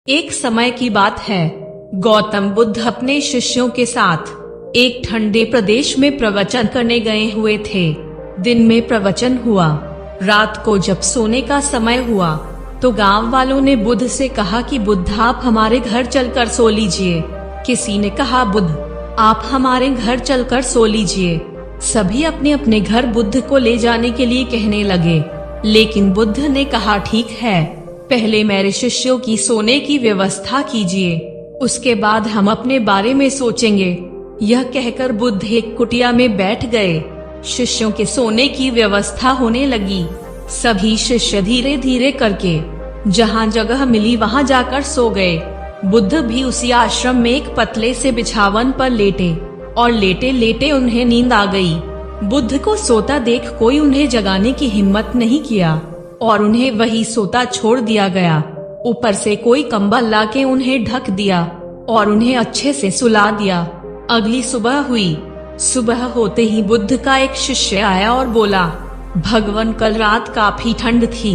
एक समय की बात है, गौतम बुद्ध अपने शिष्यों के साथ एक ठंडे प्रदेश में प्रवचन करने गए हुए थे। दिन में प्रवचन हुआ। रात को जब सोने का समय हुआ तो गांव वालों ने बुद्ध से कहा कि बुद्ध आप हमारे घर चलकर सो लीजिए। किसी ने कहा बुद्ध आप हमारे घर चलकर सो लीजिए। सभी अपने अपने घर बुद्ध को ले जाने के लिए कहने लगे, लेकिन बुद्ध ने कहा ठीक है, पहले मेरे शिष्यों की सोने की व्यवस्था कीजिए, उसके बाद हम अपने बारे में सोचेंगे। यह कहकर बुद्ध एक कुटिया में बैठ गए। शिष्यों के सोने की व्यवस्था होने लगी। सभी शिष्य धीरे धीरे करके जहाँ जगह मिली वहाँ जाकर सो गए। बुद्ध भी उसी आश्रम में एक पतले से बिछावन पर लेटे और लेटे लेटे उन्हें नींद आ गई। बुद्ध को सोता देख कोई उन्हें जगाने की हिम्मत नहीं किया और उन्हें वही सोता छोड़ दिया गया। ऊपर से कोई कंबल लाके उन्हें ढक दिया और उन्हें अच्छे से सुला दिया। अगली सुबह हुई। सुबह होते ही बुद्ध का एक शिष्य आया और बोला, भगवान कल रात काफी ठंड थी,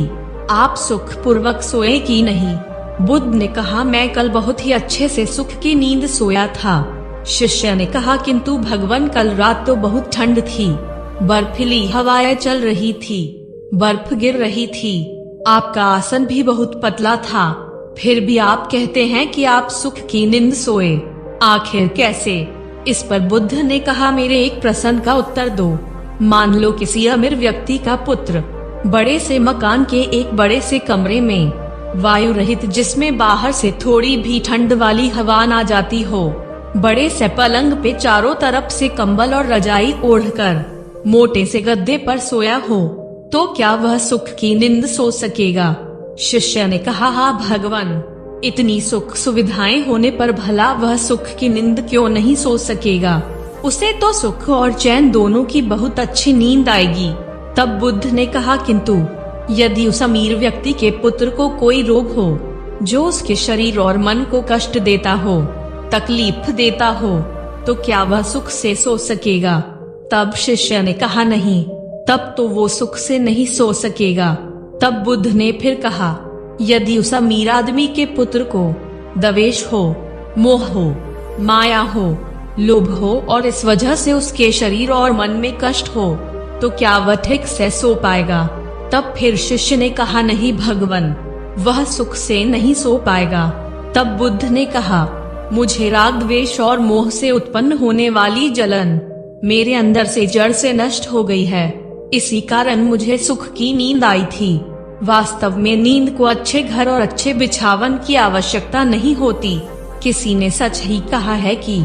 आप सुख पूर्वक सोए कि नहीं? बुद्ध ने कहा मैं कल बहुत ही अच्छे से सुख की नींद सोया था। शिष्य ने कहा किंतु भगवान कल रात तो बहुत ठंड थी, बर्फीली हवाएं चल रही थी, बर्फ गिर रही थी, आपका आसन भी बहुत पतला था, फिर भी आप कहते हैं कि आप सुख की नींद सोए, आखिर कैसे? इस पर बुद्ध ने कहा मेरे एक प्रश्न का उत्तर दो। मान लो किसी अमीर व्यक्ति का पुत्र बड़े से मकान के एक बड़े से कमरे में वायु रहित, जिसमें बाहर से थोड़ी भी ठंड वाली हवा ना जाती हो, बड़े से पलंग पे चारों तरफ से कंबल और रजाई ओढ़कर मोटे से गद्दे पर सोया हो, तो क्या वह सुख की नींद सो सकेगा? शिष्य ने कहा हाँ भगवान, इतनी सुख सुविधाएं होने पर भला वह सुख की नींद क्यों नहीं सो सकेगा? उसे तो सुख और चैन दोनों की बहुत अच्छी नींद आएगी। तब बुद्ध ने कहा किंतु यदि उस अमीर व्यक्ति के पुत्र को कोई रोग हो जो उसके शरीर और मन को कष्ट देता हो, तकलीफ देता हो, तो क्या वह सुख से सो सकेगा? तब शिष्य ने कहा नहीं, तब तो वो सुख से नहीं सो सकेगा। तब बुद्ध ने फिर कहा यदि उस अमीर आदमी के पुत्र को द्वेष हो, मोह हो, माया हो, लोभ हो और इस वजह से उसके शरीर और मन में कष्ट हो, तो क्या वह ठीक से सो पाएगा? तब फिर शिष्य ने कहा नहीं भगवान, वह सुख से नहीं सो पाएगा। तब बुद्ध ने कहा मुझे राग द्वेष और मोह से उत्पन्न होने वाली जलन मेरे अंदर से जड़ से नष्ट हो गई है, इसी कारण मुझे सुख की नींद आई थी। वास्तव में नींद को अच्छे घर और अच्छे बिछावन की आवश्यकता नहीं होती। किसी ने सच ही कहा है कि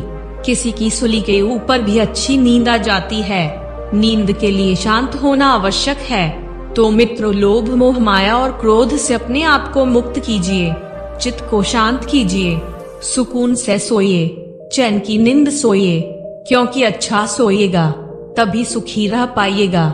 किसी की सूली के ऊपर भी अच्छी नींद आ जाती है। नींद के लिए शांत होना आवश्यक है। तो मित्रों, लोभ मोह माया और क्रोध से अपने आप को मुक्त कीजिए, चित्त को शांत कीजिए, सुकून से सोइए, चैन की नींद सोइए, क्योंकि अच्छा सोइएगा तभी सुखी रह पाइएगा।